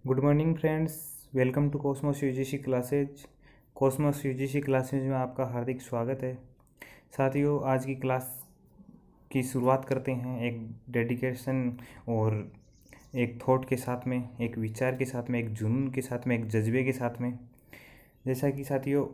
Good morning friends, welcome to Cosmos UGC classes. Cosmos UGC classes में आपका हार्दिक स्वागत है। साथियों, आज की क्लास की शुरुआत करते हैं एक डेडिकेशन और एक थॉट के साथ में, एक विचार के साथ में, एक जुनून के साथ में, एक जज्बे के साथ में। जैसा कि साथियों,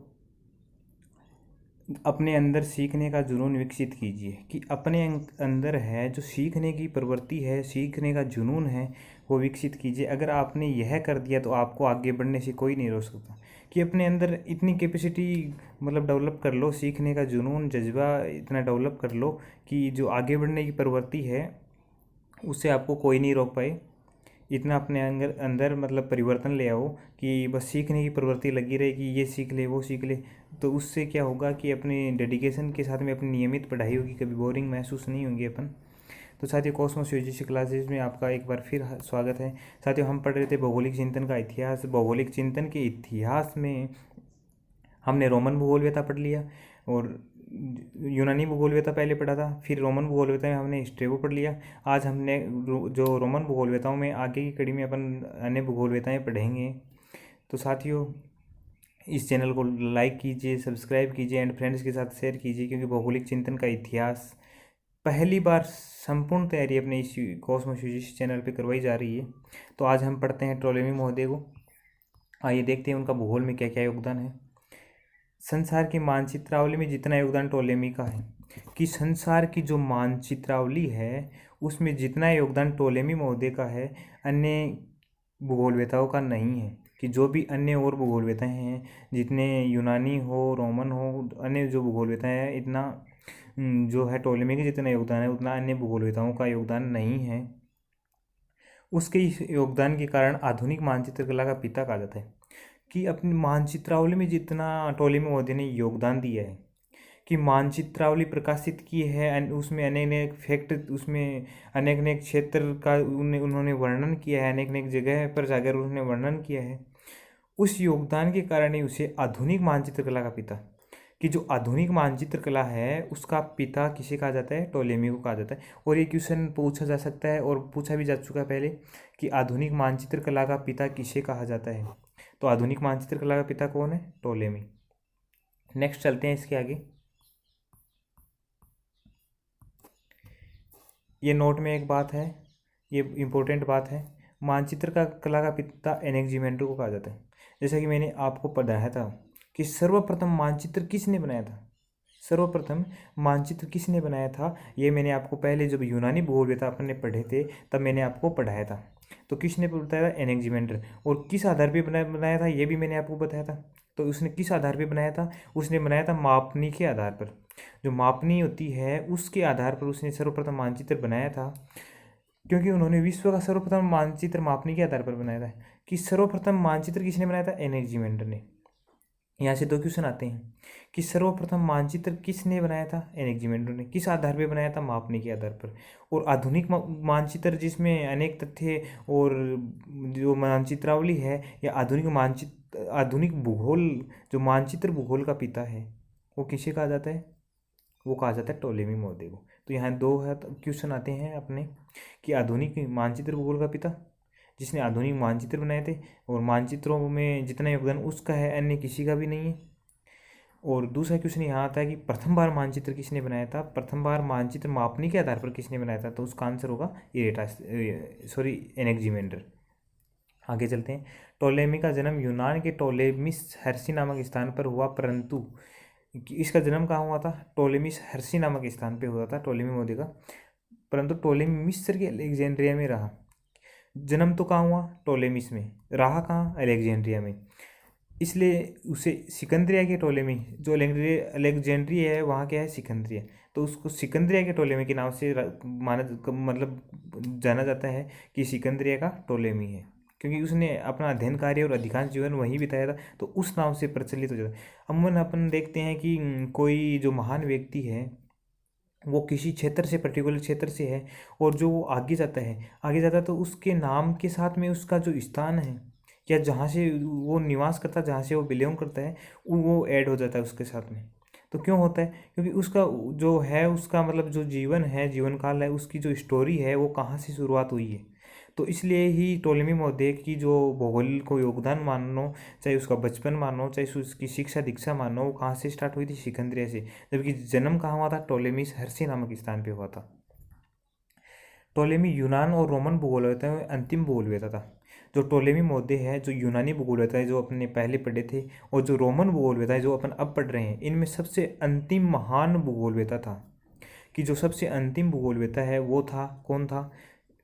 अपने अंदर सीखने का जुनून विकसित कीजिए कि अपने अंदर है जो सीखने की प्रवृत्ति है, सीखने का जुनून है, वो विकसित कीजिए। अगर आपने यह कर दिया तो आपको आगे बढ़ने से कोई नहीं रोक सकता। कि अपने अंदर इतनी कैपेसिटी डेवलप कर लो, सीखने का जुनून जज्बा इतना डेवलप कर लो कि जो आगे बढ़ने की प्रवृत्ति है उससे आपको कोई नहीं रोक पाए। इतना अपने अंदर अंदर परिवर्तन ले आओ कि बस सीखने की प्रवृत्ति लगी रहे कि ये सीख ले वो सीख ले। तो उससे क्या होगा कि अपने डेडिकेशन के साथ में अपनी नियमित पढ़ाई होगी, कभी बोरिंग महसूस नहीं होंगे अपन। तो साथियों, कॉस्मोस यूजीसी क्लासेज में आपका एक बार फिर स्वागत है। साथियों, हम पढ़ रहे थे भौगोलिक चिंतन का इतिहास। भौगोलिक चिंतन के इतिहास में हमने रोमन भूगोलवेता पढ़ लिया और यूनानी भूगोलवेता पहले पढ़ा था, फिर रोमन भूगोलवेता में हमने स्ट्रेबो पढ़ लिया। आज हमने जो रोमन भूगोलवेताओं में आगे की कड़ी में अपन अन्य भूगोलवेताएँ पढ़ेंगे। तो साथियों, इस चैनल को लाइक कीजिए, सब्सक्राइब कीजिए एंड फ्रेंड्स के साथ शेयर कीजिए, क्योंकि भौगोलिक चिंतन का इतिहास पहली बार संपूर्ण तैयारी अपने इस कॉस्मोस यूजीसी चैनल पे करवाई जा रही है। तो आज हम पढ़ते हैं टोलेमी महोदय को। आइए देखते हैं उनका भूगोल में क्या क्या योगदान है। संसार की मानचित्रावली में जितना योगदान टोलेमी का है, कि संसार की जो मानचित्रावली है उसमें जितना योगदान टोलेमी महोदय का है, अन्य भूगोलवेताओं का नहीं है। कि जो भी अन्य और भूगोलवेताएँ हैं, जितने यूनानी हो, रोमन हो, अन्य जो भूगोलवेताएँ हैं, इतना जो है टोलेमी का जितना योगदान है उतना अन्य भूगोलवेताओं का योगदान नहीं है। उसके इस योगदान के कारण आधुनिक मानचित्र कला का पिता कहा जाता है। कि अपनी मानचित्रावली में जितना टोलेमी महोदय ने योगदान दिया है, कि मानचित्रावली प्रकाशित की है, उसमें अनेक अनेक फैक्ट, उसमें अनेक अनेक क्षेत्र का उन्होंने वर्णन किया है, अनेक अनेक जगह पर जाकर उन्होंने वर्णन किया है। उस योगदान के कारण ही उसे आधुनिक मानचित्र कला का पिता, कि जो आधुनिक मानचित्र कला है उसका पिता किसे कहा जाता है? टोलेमी को कहा जाता है। और ये क्वेश्चन पूछा जा सकता है और पूछा भी जा चुका है पहले कि आधुनिक मानचित्र कला का पिता किसे कहा जाता है। तो आधुनिक मानचित्र कला का पिता कौन है? टोलेमी। नेक्स्ट चलते हैं इसके आगे। ये नोट में एक बात है, ये इम्पोर्टेंट बात है। मानचित्र का कला का पिता एनेक्जिमेंड्रो को कहा जाता है। जैसा कि मैंने आपको पढ़ाया था कि सर्वप्रथम मानचित्र किसने बनाया था, सर्वप्रथम मानचित्र किसने बनाया था, ये मैंने आपको पहले जब यूनानी भूगोलवेता अपन ने पढ़े थे तब मैंने आपको पढ़ाया था। तो किसने बताया था? एनेक्जिमेंडर। और किस आधार पे बनाया था ये भी मैंने आपको बताया था। तो उसने किस आधार पे बनाया था? उसने बनाया था मापनी के आधार पर। जो मापनी होती है उसके आधार पर उसने सर्वप्रथम मानचित्र बनाया था। क्योंकि उन्होंने विश्व का सर्वप्रथम मानचित्र मापनी के आधार पर बनाया था। कि सर्वप्रथम मानचित्र किसने बनाया था? एनेक्जिमेंडर ने। यहाँ से दो क्वेश्चन आते हैं कि सर्वप्रथम मानचित्र किसने बनाया था? एनेक्जिमेंड्रो ने। किस आधार पर बनाया था? मापने के आधार पर। और आधुनिक मानचित्र जिसमें अनेक तथ्य और जो मानचित्रावली है, या आधुनिक मानचित्र, आधुनिक भूगोल, जो मानचित्र भूगोल का पिता है, वो किसे कहा जाता है? वो कहा जाता है टोलेमी महोदय को। तो यहाँ दो क्वेश्चन आते हैं अपने कि आधुनिक मानचित्र भूगोल का पिता जिसने आधुनिक मानचित्र बनाए थे, और मानचित्रों में जितना योगदान उसका है अन्य किसी का भी नहीं है। और दूसरा क्वेश्चन यहाँ आता है कि प्रथम बार मानचित्र किसने बनाया था? प्रथम बार मानचित्र मापनी के आधार पर किसने बनाया था? तो उसका आंसर होगा एनेक्जिमेंडर। आगे चलते हैं। टोलेमी का जन्म यूनान के टोलेमिस हर्षी नामक स्थान पर हुआ, परंतु इसका जन्म कहाँ हुआ था? टोलेमिस हर्षी नामक स्थान पर हुआ था टोलेमी महोदय का, परंतु टोलेमी मिस्र के अलेक्जेंड्रिया में रहा। जन्म तो कहाँ हुआ? टोलेमिस में। रहा कहाँ? अलेक्जेंड्रिया में। इसलिए उसे सिकंदरिया के टोलेमी, जो अलेक्जेंड्रिया है वहाँ क्या है? सिकंदरिया। तो उसको सिकंदरिया के टोलेमी के नाम से जाना जाता है कि सिकंदरिया का टोलेमी है, क्योंकि उसने अपना अध्ययन कार्य और अधिकांश जीवन वहीं बिताया था, तो उस नाम से प्रचलित हो जाता है। अमूमन अपन देखते हैं कि कोई जो महान व्यक्ति है वो किसी क्षेत्र से, पर्टिकुलर क्षेत्र से है, और जो वो आगे जाता है तो उसके नाम के साथ में उसका जो स्थान है या जहाँ से वो निवास करता है, जहाँ से वो बिलोंग करता है, वो ऐड हो जाता है उसके साथ में। तो क्यों होता है? क्योंकि उसका जो है, उसका जो जीवन है, जीवन काल है, उसकी जो स्टोरी है वो कहाँ से शुरुआत हुई है। तो इसलिए ही टोलेमी महोदय की जो भूगोल को योगदान मानो, चाहे उसका बचपन मानो, चाहे उसकी शिक्षा दीक्षा मानो, वो कहाँ से स्टार्ट हुई थी? सिकंदरिया से। जबकि जन्म कहाँ हुआ था? टोलेमीस हर्षी नामक स्थान पे हुआ था। टोलेमी यूनान और रोमन भूगोलवेत्ता में अंतिम भूगोलवेत्ता था। जो टोलेमी महोदय है, जो यूनानी भूगोलवेत्ता है जो अपने पहले पढ़े थे, और जो रोमन भूगोलवेत्ता है जो अपन अब पढ़ रहे हैं, इनमें सबसे अंतिम महान भूगोलवेत्ता था। कि जो सबसे अंतिम भूगोलवेत्ता है वो था, कौन था?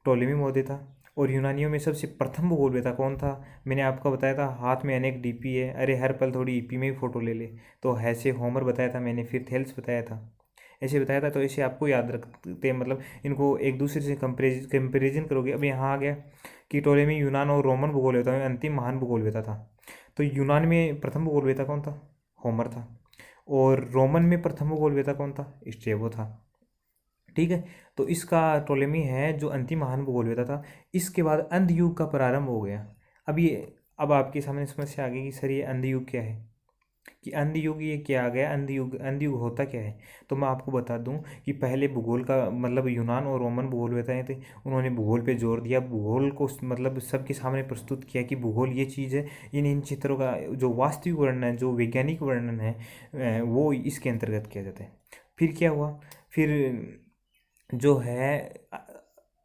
टोलेमी महोदय था। और यूनानियों में सबसे प्रथम भूगोलवेत्ता कौन था? मैंने आपको बताया था, हाथ में अनेक डीपी है, अरे हर पल थोड़ी ईपी में ही फोटो ले ले। तो ऐसे होमर बताया था मैंने, फिर थेल्स बताया था, ऐसे बताया था। तो ऐसे आपको याद रखते हैं, मतलब इनको एक दूसरे से कंपेरिजन करोगे। अब यहाँ आ गया कि टोलेमी यूनान और रोमन भूगोलवेत्ता में अंतिम महान भूगोलवेत्ता था। तो यूनान में प्रथम भूगोलवेत्ता कौन था? होमर था। और रोमन में प्रथम भूगोलवेत्ता कौन था? स्ट्रेबो था। ठीक है। तो इसका टोलेमी है जो अंतिम महान भूगोलवेत्ता था। इसके बाद अंध युग का प्रारंभ हो गया। अब आपके सामने समस्या आ गई कि सर ये अंध युग क्या है, कि अंध युग ये क्या आ गया? अंध युग होता क्या है? तो मैं आपको बता दूं कि पहले भूगोल का मतलब यूनान और रोमन भूगोलवेत्ताएं थे, उन्होंने भूगोल पे जोर दिया, भूगोल को मतलब सबके सामने प्रस्तुत किया कि भूगोल ये चीज़ है। इन चित्रों का जो वास्तविक वर्णन है, जो वैज्ञानिक वर्णन है, वो इसके अंतर्गत किया जाता है। फिर क्या हुआ? फिर जो है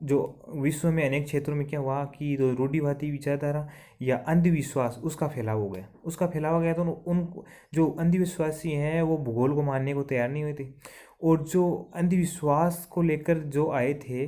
जो विश्व में अनेक क्षेत्रों में क्या हुआ कि जो रूढ़िवादी विचारधारा या अंधविश्वास, उसका फैलाव हो गया। तो उन जो अंधविश्वासी हैं वो भूगोल को मानने को तैयार नहीं हुए थे। और जो अंधविश्वास को लेकर जो आए थे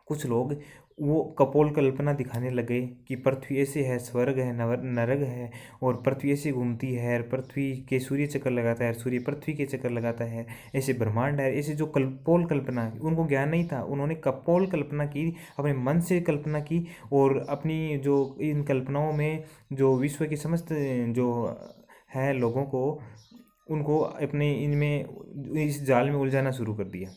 कुछ लोग, वो कपोल कल्पना दिखाने लगे कि पृथ्वी ऐसे है, स्वर्ग है, नरक है, और पृथ्वी ऐसे घूमती है, पृथ्वी के सूर्य चक्कर लगाता है, सूर्य पृथ्वी के चक्कर लगाता है, ऐसे ब्रह्मांड है। ऐसे जो कपोल कल्पना, उनको ज्ञान नहीं था, उन्होंने कपोल कल्पना की, अपने मन से कल्पना की। और अपनी जो इन कल्पनाओं में जो विश्व के समस्त जो है लोगों को, उनको अपने इनमें इस जाल में उलझाना शुरू कर दिया।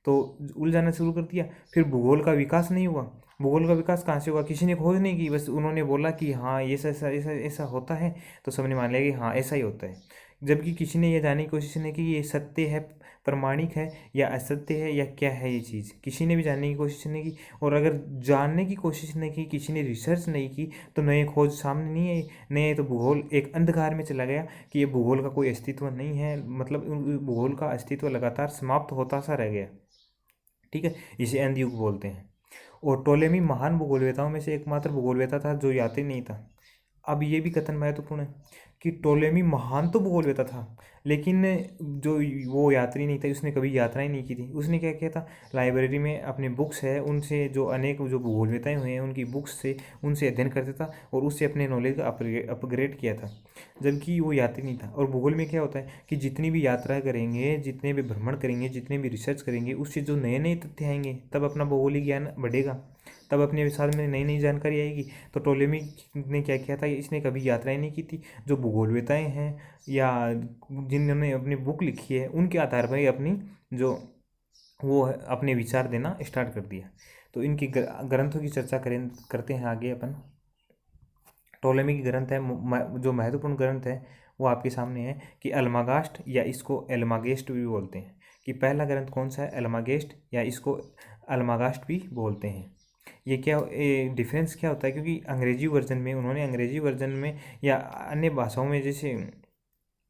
तो उलझाना शुरू कर दिया। फिर भूगोल का विकास नहीं हुआ। भूगोल का विकास कहाँ से हुआ? किसी ने खोज नहीं की, बस उन्होंने बोला कि हाँ ये ऐसा ऐसा ऐसा ऐसा होता है, तो सबने मान लिया कि हाँ ऐसा ही होता है। जबकि किसी ने ये जानने की कोशिश नहीं की ये सत्य है, प्रमाणिक है, या असत्य है, या क्या है ये चीज़, किसी ने भी जानने की कोशिश नहीं की। और अगर जानने की कोशिश नहीं की, किसी ने रिसर्च नहीं की, तो नए खोज सामने नहीं आई। नए तो भूगोल एक अंधकार में चला गया कि ये भूगोल का कोई अस्तित्व नहीं है, मतलब भूगोल का अस्तित्व लगातार समाप्त होता सा रह गया। ठीक है, इसे अंध युग बोलते हैं। और टोलेमी महान भूगोलवेताओं में से एकमात्र भूगोलवेता था जो यात्री नहीं था। अब ये भी कथन महत्वपूर्ण है कि टोलेमी महान तो भूगोलवेता था, लेकिन जो वो यात्री नहीं था, उसने कभी यात्राएं नहीं की थी। उसने क्या किया था? लाइब्रेरी में अपने बुक्स है, उनसे जो अनेक जो भूगोलवेताएं हुए हैं उनकी बुक्स से उनसे अध्ययन करता था, और उससे अपने नॉलेज का अपग्रेड किया था। जबकि वो यात्री नहीं था। और भूगोल में क्या होता है कि जितनी भी यात्रा करेंगे, जितने भी भ्रमण करेंगे, जितने भी रिसर्च करेंगे, उससे जो नए नए तथ्य आएंगे, तब अपना भौगोलिक ज्ञान बढ़ेगा, तब अपने साथ में नई नई जानकारी आएगी। तो टोलेमी ने क्या किया था? इसने कभी यात्राएं नहीं की थी। जो भूगोलवेताएं हैं या जिन्होंने अपनी बुक लिखी है, उनके आधार पर ही अपनी जो वो है अपने विचार देना स्टार्ट कर दिया। तो इनकी ग्रंथों की चर्चा करते हैं आगे अपन। टोलेमी की ग्रंथ है, जो महत्वपूर्ण ग्रंथ है वो आपके सामने है कि अल्मागास्ट, या इसको एल्मागेस्ट भी बोलते हैं। कि पहला ग्रंथ कौन सा है? एल्मागेस्ट, या इसको अल्मागास्ट भी बोलते हैं। ये क्या डिफरेंस क्या होता है? क्योंकि अंग्रेजी वर्जन में, उन्होंने अंग्रेजी वर्जन में या अन्य भाषाओं में, जैसे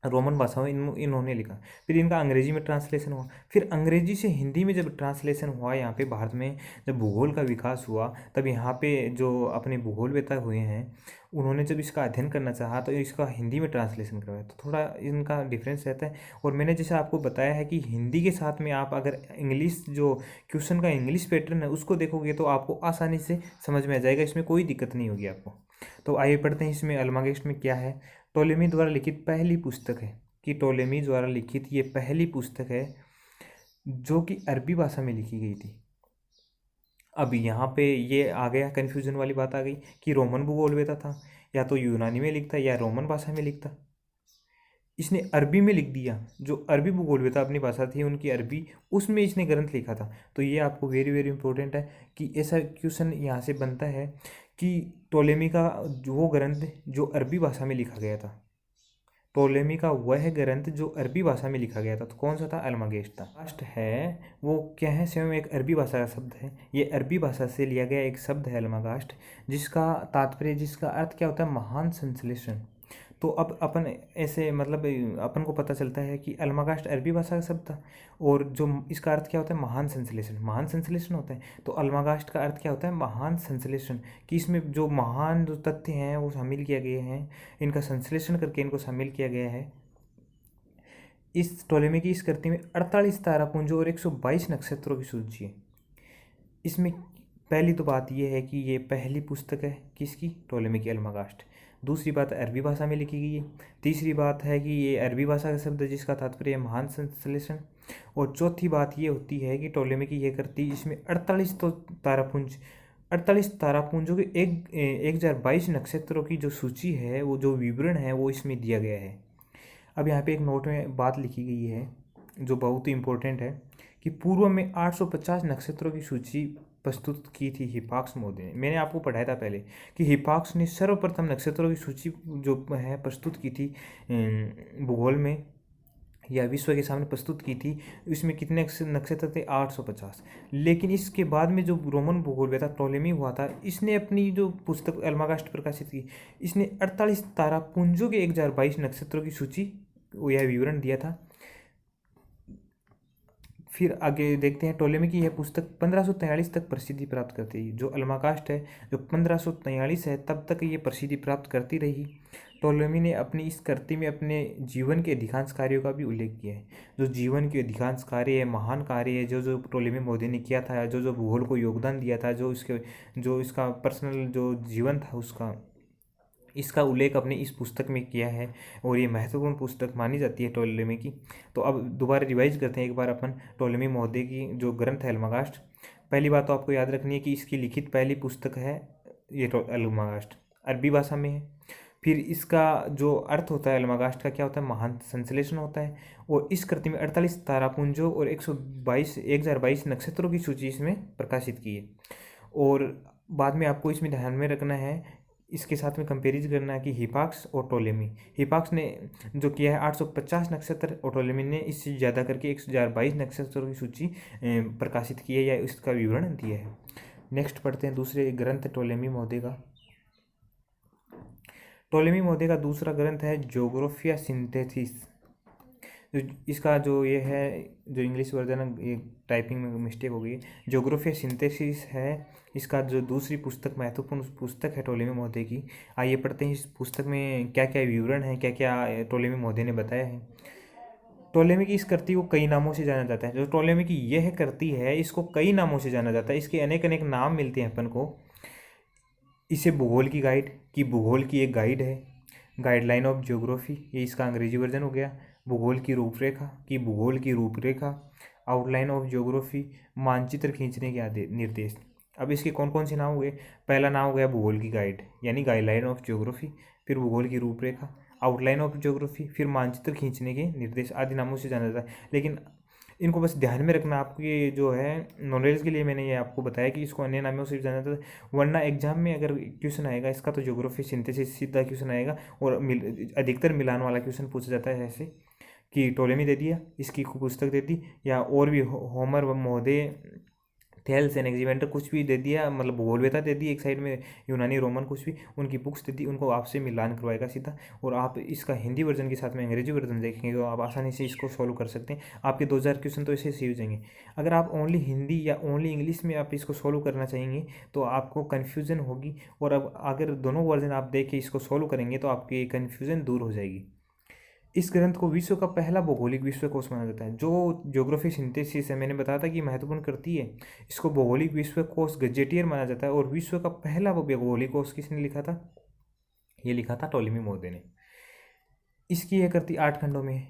रोमन भाषा में इन्होंने लिखा, फिर इनका अंग्रेजी में ट्रांसलेशन हुआ, फिर अंग्रेजी से हिंदी में जब ट्रांसलेशन हुआ यहाँ पे भारत में, जब भूगोल का विकास हुआ, तब यहाँ पे जो अपने भूगोलवेता हुए हैं उन्होंने जब इसका अध्ययन करना चाहा तो इसका हिंदी में ट्रांसलेशन करवाया। तो थोड़ा इनका डिफरेंस रहता है। और मैंने जैसे आपको बताया है कि हिंदी के साथ में आप अगर इंग्लिश जो क्वेश्चन का इंग्लिश पैटर्न है उसको देखोगे तो आपको आसानी से समझ में आ जाएगा, इसमें कोई दिक्कत नहीं होगी आपको। तो आइए पढ़ते हैं इसमें अल्मागेस्ट में क्या है। टोलेमी द्वारा लिखित पहली पुस्तक है, कि टोलेमी द्वारा लिखित ये पहली पुस्तक है जो कि अरबी भाषा में लिखी गई थी। अब यहाँ पे ये आ गया, कन्फ्यूजन वाली बात आ गई कि रोमन भूगोलवेता था, या तो यूनानी में लिखता या रोमन भाषा में लिखता। इसने अरबी में लिख दिया। जो अरबी भूगोलवेता अपनी भाषा थी उनकी अरबी, उसमें इसने ग्रंथ लिखा था। तो ये आपको वेरी वेरी इंपॉर्टेंट है कि ऐसा क्वेश्चन यहाँ से बनता है कि टोलेमी का वो ग्रंथ जो अरबी भाषा में लिखा गया था, टोलेमी का वह ग्रंथ जो अरबी भाषा में लिखा गया था। तो कौन सा था? अल्मागेस्ट था। लास्ट है वो क्या है? स्वयं एक अरबी भाषा का शब्द है। ये अरबी भाषा से लिया गया एक शब्द है अल्मागास्ट, जिसका तात्पर्य, जिसका अर्थ क्या होता है? महान संश्लेषण। तो अब अपन ऐसे मतलब अपन को पता चलता है कि अल्मागास्ट अरबी भाषा का शब्द था, और जो इसका अर्थ क्या होता है? महान संश्लेषण। महान संश्लेषण होता है। तो अल्मागास्ट का अर्थ क्या होता है? महान संश्लेषण, कि इसमें जो महान जो तथ्य हैं वो शामिल किए गए हैं, इनका संश्लेषण करके इनको शामिल किया गया है। इस टोलेमी की इस कृति में 48 तारापुंजों और 122 नक्षत्रों की सूची है। इसमें पहली तो बात यह है कि ये पहली पुस्तक है किसकी? टोलेमी की, अल्मागास्ट। दूसरी बात, अरबी भाषा में लिखी गई है। तीसरी बात है कि ये अरबी भाषा का शब्द है जिसका तात्पर्य है महान संश्लेषण। और चौथी बात ये होती है कि टोलेमी की ये कृति, इसमें 48 तो तारापुंज, 48 तारापुंजों के 1022 नक्षत्रों की जो सूची है, वो जो विवरण है वो इसमें दिया गया है। अब यहाँ पे एक नोट में बात लिखी गई है जो बहुत ही इम्पोर्टेंट है, कि पूर्व में 850 नक्षत्रों की सूची प्रस्तुत की थी हिपाक्स महोदय ने। मैंने आपको पढ़ाया था पहले कि हिपाक्स ने सर्वप्रथम नक्षत्रों की सूची जो है प्रस्तुत की थी भूगोल में या विश्व के सामने प्रस्तुत की थी। इसमें कितने नक्षत्र थे? 850। लेकिन इसके बाद में जो रोमन भूगोल था, टोलेमी हुआ था, इसने अपनी जो पुस्तक अल्मागास्ट प्रकाशित की, इसने 48 तारापुंजों के 1022 नक्षत्रों की सूची यह विवरण दिया था। फिर आगे देखते हैं, टोलेमी की यह पुस्तक 1543 तक प्रसिद्धि प्राप्त करती है। जो अल्मागास्ट है जो 1543 है तब तक ये प्रसिद्धि प्राप्त करती रही। टोलेमी ने अपनी इस कृति में अपने जीवन के अधिकांश कार्यों का भी उल्लेख किया है। जो जीवन के अधिकांश कार्य है, महान कार्य है, जो जो टोलेमी महोदय ने किया था, जो जो भूगोल को योगदान दिया था, जो इसका पर्सनल जो जीवन था उसका, इसका उल्लेख अपने इस पुस्तक में किया है, और ये महत्वपूर्ण पुस्तक मानी जाती है टोलेमी की। तो अब दोबारा रिवाइज करते हैं एक बार अपन टोलेमी महोदय की जो ग्रंथ है अल्मागास्ट। पहली बात तो आपको याद रखनी है कि इसकी लिखित पहली पुस्तक है ये अल्मागास्ट, अरबी भाषा में है। फिर इसका जो अर्थ होता है अल्मागास्ट का क्या होता है? महान संश्लेषण होता है। और इस कृति में 48 तारापुंजों और 1022 नक्षत्रों की सूची इसमें प्रकाशित की है। और बाद में आपको इसमें ध्यान में रखना है, इसके साथ में कंपेरिज करना है कि हिपाक्स और टोलेमी। हिपाक्स ने जो किया है 850 नक्षत्र, और टोलेमी ने इससे ज़्यादा करके 1022 नक्षत्रों की सूची प्रकाशित की है या इसका विवरण दिया है। नेक्स्ट पढ़ते हैं दूसरे ग्रंथ टोलेमी महोदय का। टोलेमी महोदय का दूसरा ग्रंथ है ज्योग्राफिया सिंथेसिस। इसका जो ये है जो इंग्लिश वर्जन है, ये टाइपिंग में मिस्टेक हो गई है, ज्योग्राफिया सिंथेसिस है इसका जो दूसरी पुस्तक, महत्वपूर्ण पुस्तक है टोलेमी महोदय की। आइए पढ़ते हैं इस पुस्तक में क्या क्या विवरण है, क्या क्या टोलेमी महोदय ने बताया है। टोलेमी की इस कृति को कई नामों से जाना जाता है। जो टोलेमी की यह कृति है इसको कई नामों से जाना जाता है, इसके अनेक अनेक नाम मिलते हैं अपन को। इसे भूगोल की गाइड, की भूगोल की एक गाइड है, गाइडलाइन ऑफ ज्योग्राफी, ये इसका अंग्रेजी वर्जन हो गया। भूगोल की रूपरेखा, की भूगोल की रूपरेखा, आउटलाइन ऑफ ज्योग्राफी, मानचित्र खींचने के निर्देश। अब इसके कौन कौन से नाम हो गए? पहला नाम हो गया भूगोल की गाइड यानी गाइडलाइन ऑफ ज्योग्राफी, फिर भूगोल की रूपरेखा, आउटलाइन ऑफ ज्योग्राफी, फिर मानचित्र खींचने के निर्देश आदि नामों से जाना जाता है। लेकिन इनको बस ध्यान में रखना, आपको ये जो है नॉलेज के लिए मैंने ये आपको बताया कि इसको अन्य नामों से भी जाना जाता है। वरना एग्जाम में अगर क्वेश्चन आएगा इसका तो ज्योग्राफी सिंथेसिस सीधा क्वेश्चन आएगा, और अधिकतर मिलान वाला क्वेश्चन पूछा जाता है ऐसे कि टोलेमी दे दिया, इसकी पुस्तक दे दी, या और भी होमर महोदय, थेल्स एनेक्सिमेंडर कुछ भी दे दिया, मतलब भूगोलवेता दे दी एक साइड में, यूनानी रोमन कुछ भी उनकी बुक्स दे दी, उनको आपसे मिलान करवाएगा सीधा। और आप इसका हिंदी वर्जन के साथ में अंग्रेजी वर्जन देखेंगे तो आप आसानी से इसको सॉल्व कर सकते हैं। आपके 2000 क्वेश्चन तो ऐसे ही हो जाएंगे। अगर आप ओनली हिंदी या ओनली इंग्लिश में आप इसको सॉल्व करना चाहेंगे तो आपको कन्फ्यूज़न होगी, और अब अगर दोनों वर्जन आप देख के इसको सॉल्व करेंगे तो आपकी कन्फ्यूज़न दूर हो जाएगी। इस ग्रंथ को विश्व का पहला भौगोलिक विश्वकोश माना जाता है। जो ज्योग्राफी सिंथेसिस है, मैंने बताया था कि महत्वपूर्ण कृति है, इसको भौगोलिक विश्वकोश गजेटियर माना जाता है। और विश्व का पहला भौगोलिक कोश किसने लिखा था? ये लिखा था टोलेमी महोदय ने। इसकी यह कृति 8 खंडों में है।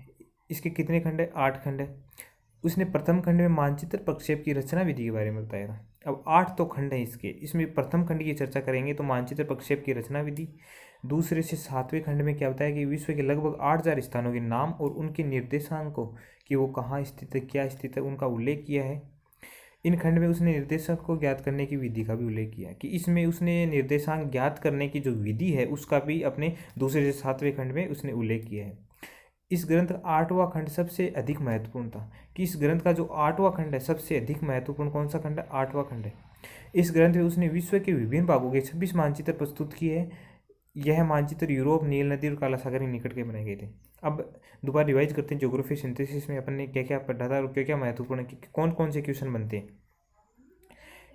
इसके कितने खंड है? 8 खंड है। उसने प्रथम खंड में मानचित्र प्रक्षेप की रचना विधि के बारे में बताया था। अब 8 तो खंड है इसके, इसमें प्रथम खंड की चर्चा करेंगे तो मानचित्र प्रक्षेप की रचना विधि। दूसरे से 7वें खंड में क्या बताया कि विश्व के लगभग 8000 स्थानों के नाम और उनके निर्देशांकों कि वो कहाँ स्थित है, क्या स्थित है, उनका उल्लेख किया है। इन खंड में उसने निर्देशांक को ज्ञात करने की विधि का भी उल्लेख किया कि इसमें उसने निर्देशांक ज्ञात करने की जो विधि है उसका भी अपने दूसरे से 7वें खंड में उसने उल्लेख किया है। इस ग्रंथ का 8वां खंड सबसे अधिक महत्वपूर्ण था, कि इस ग्रंथ का जो 8वां खंड है सबसे अधिक महत्वपूर्ण कौन सा खंड है? 8वां खंड है। इस ग्रंथ में उसने विश्व के विभिन्न भागों के 26 मानचित्र प्रस्तुत किए हैं। यह मानचित्र यूरोप, नील नदी और काला सागर के निकट के बनाए गए थे। अब दोबारा रिवाइज करते हैं। ज्योग्राफी सिंथेसिस में अपन ने क्या क्या पढ़ा था और क्या क्या महत्वपूर्ण है, कि कौन कौन से क्वेश्चन बनते हैं।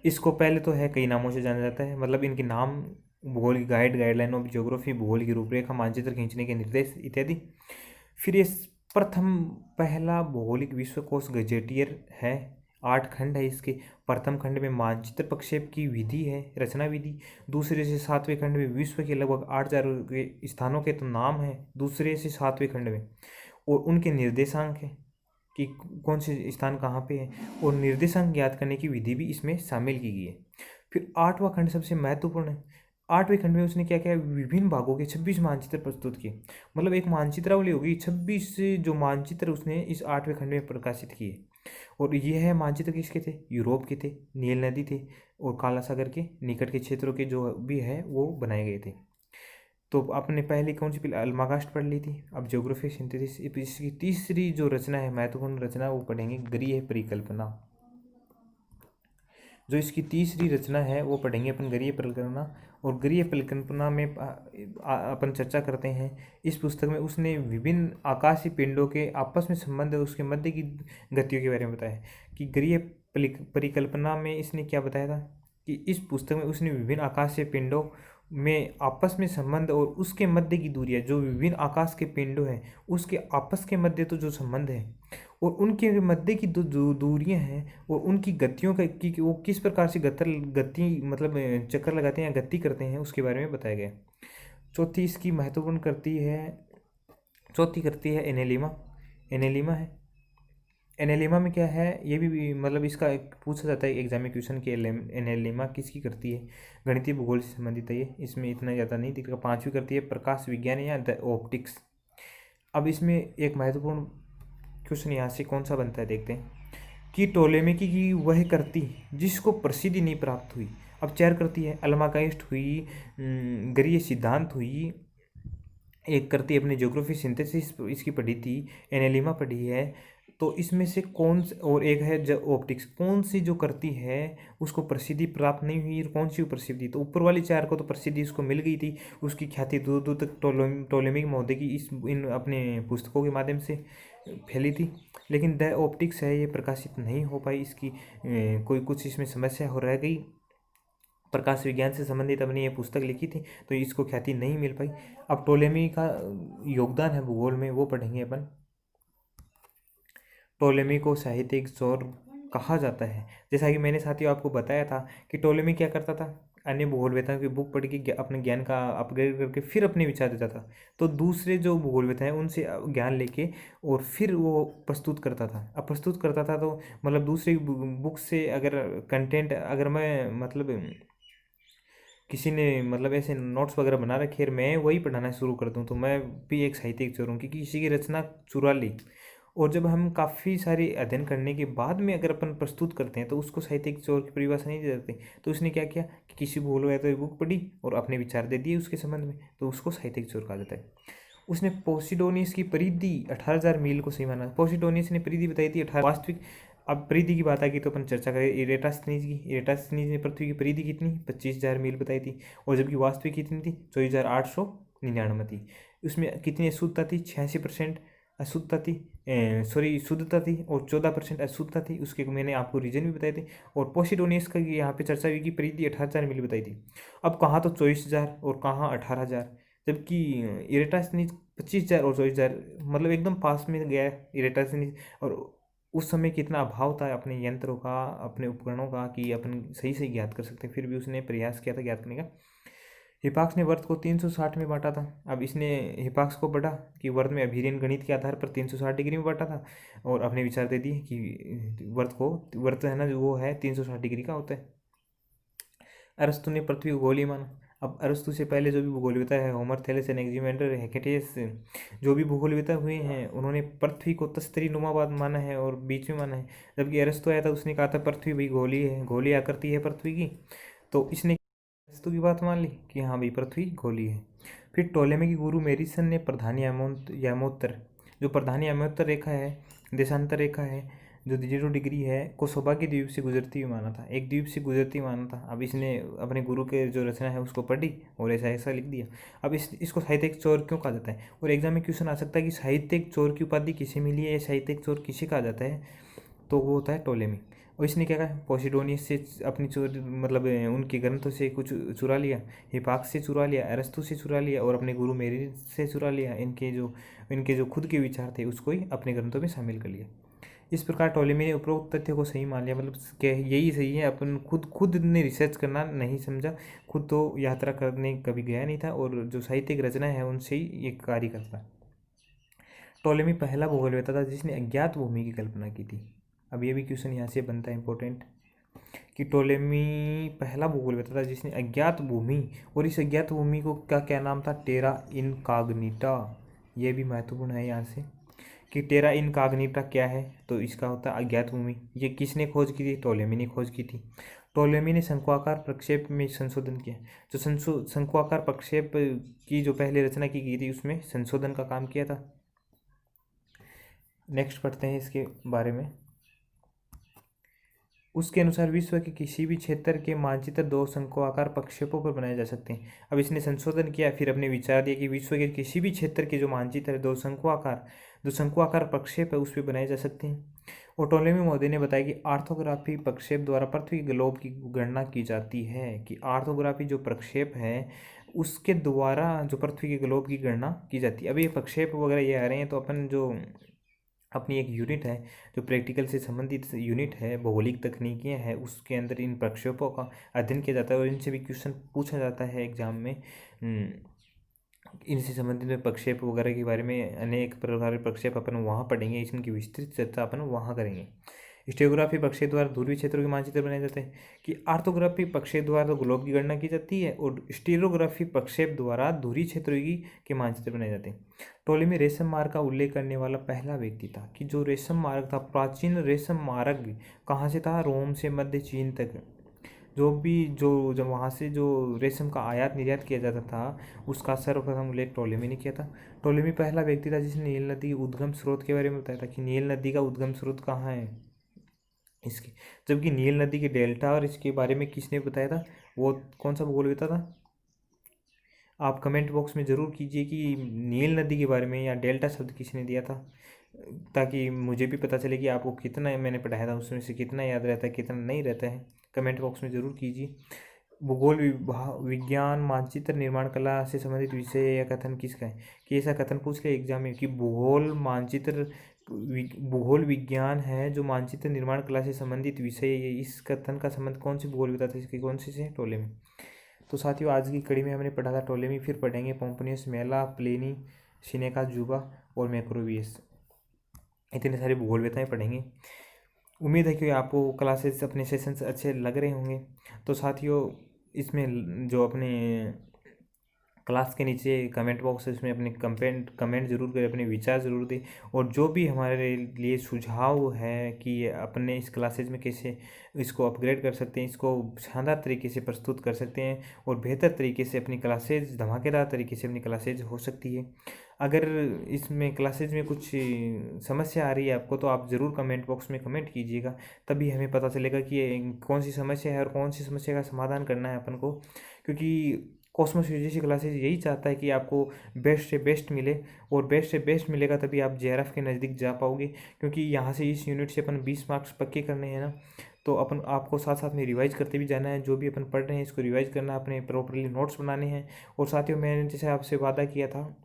इसको पहले तो है कई नामों से जाना जाता है, मतलब इनके नाम, भूगोल की गाइडलाइन ऑफ ज्योग्राफी, भूगोल की रूपरेखा, मानचित्र खींचने के निर्देश इत्यादि। फिर ये प्रथम पहला भौगोलिक विश्वकोश गजेटियर है। 8 खंड है इसके। प्रथम खंड में मानचित्र प्रक्षेप की विधि है, रचना विधि। दूसरे से 7वें खंड में विश्व के लगभग 8,000 के स्थानों के तो नाम है दूसरे से 7वें खंड में, और उनके निर्देशांक है कि कौन से स्थान कहाँ पे है, और निर्देशांक ज्ञात करने की विधि भी इसमें शामिल की गई है। फिर 8वां खंड सबसे महत्वपूर्ण है। 8वें खंड में उसने क्या किया? विभिन्न भागों के 26 मानचित्र प्रस्तुत किए। मतलब एक मानचित्रावली होगी, 26 जो मानचित्र उसने इस 8वें खंड में प्रकाशित किए। और यह है मानचित्र किसके थे? यूरोप के थे, नील नदी थे, और काला सागर के निकट के क्षेत्रों के जो भी है वो बनाए गए थे। तो आपने पहले कौन सी पहले अल्माकास्ट पढ़ ली थी। अब ज्योग्राफी सिंथेसिस, इसकी तीसरी जो रचना है, महत्वपूर्ण रचना, वो पढ़ेंगे गरीय परिकल्पना। जो इसकी तीसरी रचना है वो पढ़ेंगे अपन गरीय परिकल्पना। और गरीय परिकल्पना में अपन चर्चा करते हैं। इस पुस्तक में उसने विभिन्न आकाशीय पिंडों के आपस में संबंध और उसके मध्य की गतियों के बारे में बताया। कि गरीय परिकल्पना में इसने क्या बताया था, कि इस पुस्तक में उसने विभिन्न आकाशीय पिंडों में आपस में संबंध और उसके मध्य की दूरियां, जो विभिन्न आकाश के पिंडों हैं उसके आपस के मध्य तो जो संबंध है, और उनके मध्य की जो दूरियां हैं और उनकी गतियों का कि वो किस प्रकार से गति मतलब चक्कर लगाते हैं या गति करते हैं, उसके बारे में बताया गया। चौथी इसकी महत्वपूर्ण चौथी करती है एनेलिमा। एनेलिमा है। एनेलिमा में क्या है, ये भी मतलब इसका एक पूछा जाता है एग्जाम में क्वेश्चन, कि एनेलिमा किसकी करती है? गणितीय भूगोल से संबंधित है ये, इसमें इतना ज़्यादा नहीं दिखेगा। 5वीं करती है प्रकाश विज्ञान या द ऑप्टिक्स। अब इसमें एक महत्वपूर्ण क्वेश्चन यहाँ से कौन सा बनता है, देखते हैं। कि टोलेमी की वह करती जिसको प्रसिद्धि नहीं प्राप्त हुई। अब 4 करती है, अल्माकाइस्ट हुई, गरीय सिद्धांत हुई, एक करती अपनी ज्योग्राफी सिंथेसिस इसकी पढ़ी थी, एनेलिमा पढ़ी है। तो इसमें से कौन, और एक है ऑप्टिक्स, कौन सी जो करती है उसको प्रसिद्धि प्राप्त नहीं हुई, और कौन सी प्रसिद्धि? तो ऊपर वाली 4 को तो प्रसिद्धि उसको मिल गई थी, उसकी ख्याति दूर दूर तक टोलेमी महोदय की इन अपने पुस्तकों के माध्यम से फैली थी। लेकिन द ऑप्टिक्स है ये प्रकाशित नहीं हो पाई, इसकी कोई कुछ इसमें समस्या हो रह गई। प्रकाश विज्ञान से संबंधित अपनी ये पुस्तक लिखी थी, तो इसको ख्याति नहीं मिल पाई। अब टोलेमी का योगदान है भूगोल में, वो पढ़ेंगे अपन। टोलेमी को साहित्यिक चोर कहा जाता है। जैसा कि मैंने साथियों आपको बताया था कि टोलेमी क्या करता था, अन्य भूगोलवेताओं की बुक पढ़ के अपने ज्ञान का अपग्रेड करके फिर अपने विचार देता था। तो दूसरे जो भूगोलवेता हैं उनसे ज्ञान लेके और फिर वो प्रस्तुत करता था। अब प्रस्तुत करता था तो मतलब दूसरी बुक से अगर कंटेंट, अगर मैं मतलब किसी ने मतलब ऐसे नोट्स वगैरह बना रखे और मैं वही पढ़ाना शुरू कर दूँ, तो मैं भी एक साहित्यिक चोर हूँ, क्योंकि किसी की रचना चुरा ली। और जब हम काफ़ी सारी अध्ययन करने के बाद में अगर अपन प्रस्तुत करते हैं तो उसको साहित्यिक चोर की परिभाषा नहीं दी जाती। तो उसने क्या किया कि किसी भूल या तो बुक पढ़ी और अपने विचार दे दिए उसके संबंध में, तो उसको साहित्यिक चोर कहा जाता है। उसने पोसिडोनियस की परिधि 18,000 मील को सही माना। पोसिडोनियस ने परिधि बताई थी 18 वास्तविक। अब परिधि की बात आ गई तो अपन चर्चा करें इरेटास्थनीज की। इरेटास्थनीज ने पृथ्वी की परिधि कितनी 25,000 मील बताई थी, और जबकि वास्तविक कितनी थी 24,899 थी। उसमें कितनी अशुद्धता थी 86% अशुद्धता थी, सॉरी शुद्धता थी, और 14% अशुद्धता थी। उसके मैंने आपको रीजन भी बताए थे। और पोसिडोनियस का यहाँ पे चर्चा हुई कि परिधि 18,000 मील बताई थी। अब कहाँ तो 24,000 और कहाँ 18,000, जबकि इरेटास्थनीज 25,000 और 24,000 मतलब एकदम पास में गया है इरेटास्थनीज। और उस समय कितना अभाव था अपने यंत्रों का, अपने उपकरणों का, कि अपन सही सही ज्ञात कर सकते हैं, फिर भी उसने प्रयास किया था ज्ञात करने का। हिपाक्स ने वर्त को 360 में बांटा था। अब इसने हिपाक्स को पढ़ा कि वर्त में अभिन्न गणित के आधार पर 360 डिग्री में बांटा था, और अपने विचार दे दिए कि वर्त है ना जो वो है 360 डिग्री का होता है। अरस्तु ने पृथ्वी को गोली माना। अब अरस्तु से पहले जो भी भूगोलवेता है, होमर, थेलेस, एनेक्सिमेंडर, हेकेटेस, जो भी भूगोलवेता हुए हैं उन्होंने पृथ्वी को तस्तरी नुमाबाद माना है और बीच में माना है। जबकि अरस्तु आया था उसने कहा था पृथ्वी भी गोली है, गोली आकृति है पृथ्वी की। तो इसने अरस्तु की बात मान ली कि हाँ भाई पृथ्वी गोली है। फिर टोलेमी के गुरु मेरिसन ने प्रधान यामोत्तर जो प्रधानी अम्योत्तर रेखा है, देशांतर रेखा है, जो 0 डिग्री है, को सौभाग्य द्वीप से गुजरती हुई माना था, एक द्वीप से गुजरती हुई माना था। अब इसने अपने गुरु के जो रचना है उसको पढ़ी और ऐसा ऐसा लिख दिया। अब इसको साहित्यिक चोर क्यों कहा जाता है, और एग्जाम में क्वेश्चन आ सकता है कि साहित्यिक चोर की उपाधि किसे मिली है या साहित्यिक चोर किसे कहा जाता है, तो वो होता है टोलेमी। और इसने क्या कहा, पोसिडोनियस से अपनी चोरी मतलब उनके ग्रंथों से कुछ चुरा लिया, हिपाक्स से चुरा लिया, अरस्तु से चुरा लिया और अपने गुरु मेरी से चुरा लिया। इनके जो खुद के विचार थे उसको ही अपने ग्रंथों में शामिल कर लिया। इस प्रकार टोलेमी ने उपरोक्त तथ्य को सही मान लिया, मतलब क्या यही सही है। अपन खुद ने रिसर्च करना नहीं समझा, खुद तो यात्रा करने कभी गया नहीं था, और जो साहित्यिक रचना है उनसे ही ये कार्य करता। टोलेमी पहला भूगोलवेत्ता था जिसने अज्ञात भूमि की कल्पना की थी। अब ये भी क्वेश्चन यहाँ से बनता है इंपॉर्टेंट, कि टोलेमी पहला भूगोलवेत्ता था जिसने अज्ञात भूमि, और इस अज्ञात भूमि को क्या नाम था, टेरा इनकॉग्निटा। ये भी महत्वपूर्ण है यहाँ से कि टेरा इनकॉग्निटा क्या है, तो इसका होता है अज्ञात भूमि। ये किसने खोज की थी, टोलेमी ने खोज की थी। टोलेमी ने शंक्वाकार प्रक्षेप में संशोधन किया, जो शंक्वाकार प्रक्षेप की जो पहले रचना की गई थी उसमें संशोधन का काम किया था। नेक्स्ट पढ़ते हैं इसके बारे में। उसके अनुसार विश्व के किसी भी क्षेत्र के मानचित्र 2 शंक्वाकार प्रक्षेपों पर बनाए जा सकते हैं। अब इसने संशोधन किया, फिर अपने विचार दिया कि विश्व के किसी भी क्षेत्र के जो मानचित्र है 2 शंक्वाकार प्रक्षेप है उस पर बनाए जा सकते हैं। और टोलेमी महोदय ने बताया कि आर्थोग्राफी प्रक्षेप द्वारा पृथ्वी के ग्लोब की गणना की जाती है, कि आर्थोग्राफी जो प्रक्षेप है उसके द्वारा जो पृथ्वी के ग्लोब की गणना की जाती है। अब ये प्रक्षेप वगैरह ये आ रहे हैं, तो अपन जो अपनी एक यूनिट है जो प्रैक्टिकल से संबंधित यूनिट है, भौगोलिक तकनीकियाँ है, उसके अंदर इन प्रक्षेपों का अध्ययन किया जाता है और इनसे भी क्वेश्चन पूछा जाता है एग्जाम में। इनसे संबंधित में प्रक्षेप वगैरह के बारे में अनेक प्रकार के प्रक्षेप अपन वहाँ पढ़ेंगे, इनकी विस्तृत चर्चा अपन वहाँ करेंगे। स्टेरोग्राफी प्रक्षेप द्वारा ध्रुवीय क्षेत्रों के मानचित्र बनाए जाते हैं, कि आर्थोग्राफी प्रक्षेप द्वारा तो ग्लोब की गणना की जाती है और स्टेरोग्राफी प्रक्षेप द्वारा ध्रुवीय क्षेत्रों के मानचित्र बनाए जाते हैं। टोलेमी रेशम मार्ग का उल्लेख करने वाला पहला व्यक्ति था, कि जो रेशम मार्ग था, प्राचीन रेशम मार्ग कहाँ से था, रोम से मध्य चीन तक, जो जब वहाँ से जो रेशम का आयात निर्यात किया जाता था उसका सर्वप्रथम उल्लेख टोलेमी ने किया था। टोलेमी पहला व्यक्ति था जिसने नील नदी के उद्गम स्रोत के बारे में बताया था, कि नील नदी का उद्गम स्रोत कहाँ है इसके, जबकि नील नदी के डेल्टा और इसके बारे में किसने बताया था, वो कौन सा भूगोलवेत्ता था। आप कमेंट बॉक्स में ज़रूर कीजिए कि नील नदी के बारे में या डेल्टा शब्द किसने दिया था, ताकि मुझे भी पता चले कि आपको कितना मैंने पढ़ाया था उसमें से कितना याद रहता है कितना नहीं रहता है। कमेंट बॉक्स में ज़रूर कीजिए। भूगोल विज्ञान मानचित्र निर्माण कला से संबंधित विषय या कथन किसका है, कि ऐसा कथन पूछ ले एग्जाम में कि भूगोल विज्ञान है जो मानचित्र निर्माण कला से संबंधित विषय है, इस कथन का संबंध कौन से भूगोल बताते हैं, इसके कौन से टोलेमी। तो साथियों आज की कड़ी में हमने पढ़ा था टोलेमी, फिर पढ़ेंगे पोम्पोनियस मेला, प्लेनी, सिनेका, जुबा और मैक्रोबियस। इतने सारे भूगोलवेताएँ पढ़ेंगे। उम्मीद है कि आपको क्लासेस अपने सेशंस अच्छे लग रहे होंगे। तो साथियों इसमें जो अपने क्लास के नीचे कमेंट बॉक्स है उसमें अपने कमेंट जरूर करें, अपने विचार ज़रूर दें, और जो भी हमारे लिए सुझाव है कि अपने इस क्लासेज में कैसे इसको अपग्रेड कर सकते हैं, इसको शानदार तरीके से प्रस्तुत कर सकते हैं और बेहतर तरीके से अपनी क्लासेज धमाकेदार तरीके से अपनी क्लासेज हो सकती है। अगर इसमें क्लासेज में कुछ समस्या आ रही है आपको, तो आप ज़रूर कमेंट बॉक्स में कमेंट कीजिएगा, तभी हमें पता चलेगा कि कौन सी समस्या है और कौन सी समस्या का समाधान करना है अपन को। क्योंकि कॉस्मोस यूजीसी क्लासेज यही चाहता है कि आपको बेस्ट से बेस्ट मिले, और बेस्ट से बेस्ट मिलेगा तभी आप जेआरएफ के नज़दीक जा पाओगे। क्योंकि यहाँ से इस यूनिट से अपन 20 मार्क्स पक्के करने हैं ना, तो अपन आपको साथ साथ में रिवाइज करते भी जाना है। जो भी अपन पढ़ रहे हैं इसको रिवाइज करना, अपने प्रॉपरली नोट्स बनाने हैं। और साथियों मैंने जैसे आपसे वादा किया था,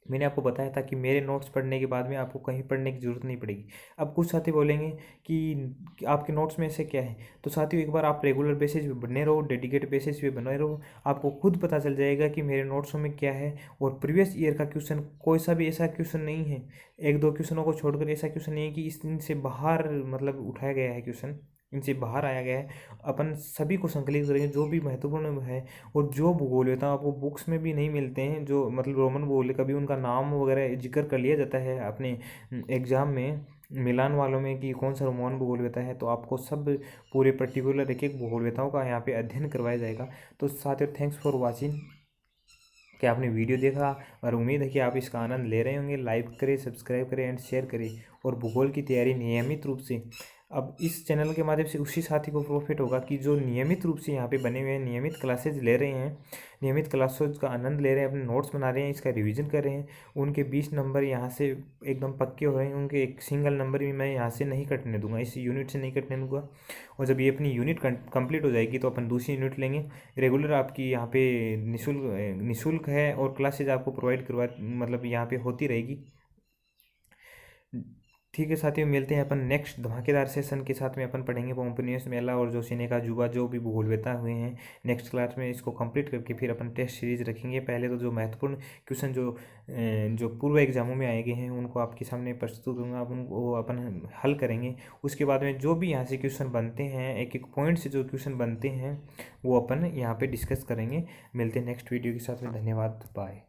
मैंने आपको बताया था कि मेरे नोट्स पढ़ने के बाद में आपको कहीं पढ़ने की ज़रूरत नहीं पड़ेगी। अब कुछ साथी बोलेंगे कि आपके नोट्स में ऐसे क्या है, तो साथियों एक बार आप रेगुलर बेसिस पे बने रहो, डेडिकेटेड बेसिस पे बने रहो, आपको खुद पता चल जाएगा कि मेरे नोट्सों में क्या है। और प्रीवियस ईयर का क्वेश्चन कोई सा भी ऐसा क्वेश्चन नहीं है, एक दो क्वेश्चनों को छोड़कर ऐसा क्वेश्चन नहीं है कि इनसे बाहर मतलब उठाया गया है, क्वेश्चन इनसे बाहर आया गया है। अपन सभी को संकलित करेंगे जो भी महत्वपूर्ण है, और जो भूगोल होता है आपको बुक्स में भी नहीं मिलते हैं, जो मतलब रोमन भूगोल कभी उनका नाम वगैरह जिक्र कर लिया जाता है अपने एग्जाम में मिलान वालों में कि कौन सा रोमन भूगोलवेता है, तो आपको सब पूरे पर्टिकुलर एक एक भूगोलवेताओं का यहाँ पे अध्ययन करवाया जाएगा। तो साथियों थैंक्स फॉर वॉचिंग। कि आपने वीडियो देखा और उम्मीद है कि आप इसका आनंद ले रहे होंगे। लाइक करें, सब्सक्राइब करें एंड शेयर करें। और भूगोल की तैयारी नियमित रूप से, अब इस चैनल के माध्यम से उसी साथी को प्रॉफिट होगा कि जो नियमित रूप से यहाँ पे बने हुए हैं, नियमित क्लासेज ले रहे हैं, नियमित क्लासेज का आनंद ले रहे हैं, अपने नोट्स बना रहे हैं, इसका रिवीजन कर रहे हैं। उनके 20 नंबर यहाँ से एकदम पक्के हो रहे हैं। उनके एक सिंगल नंबर भी मैं यहाँ से नहीं कटने दूंगा, इस यूनिट से नहीं कटने दूंगा। और जब ये अपनी यूनिट कंप्लीट हो जाएगी तो अपन दूसरी यूनिट लेंगे। रेगुलर आपकी यहाँ पे निःशुल्क है और क्लासेज आपको प्रोवाइड करवा मतलब यहाँ पे होती रहेगी। ठीक है साथियों, मिलते हैं अपन नेक्स्ट धमाकेदार सेशन के साथ में। अपन पढ़ेंगे पोम्पोनियस मेला और जो सेनेका जुबा जो भी भूगोल वेता हुए हैं। नेक्स्ट क्लास में इसको कंप्लीट करके फिर अपन टेस्ट सीरीज रखेंगे। पहले तो जो महत्वपूर्ण क्वेश्चन जो पूर्व एग्जामों में आए गए हैं उनको आपके सामने प्रस्तुत करूँगा, उनको अपन हल करेंगे। उसके बाद में जो भी यहाँ से क्वेश्चन बनते हैं, एक एक पॉइंट से जो क्वेश्चन बनते हैं वो अपन यहाँ पर डिस्कस करेंगे। मिलते हैं नेक्स्ट वीडियो के साथ में। धन्यवाद, बाय।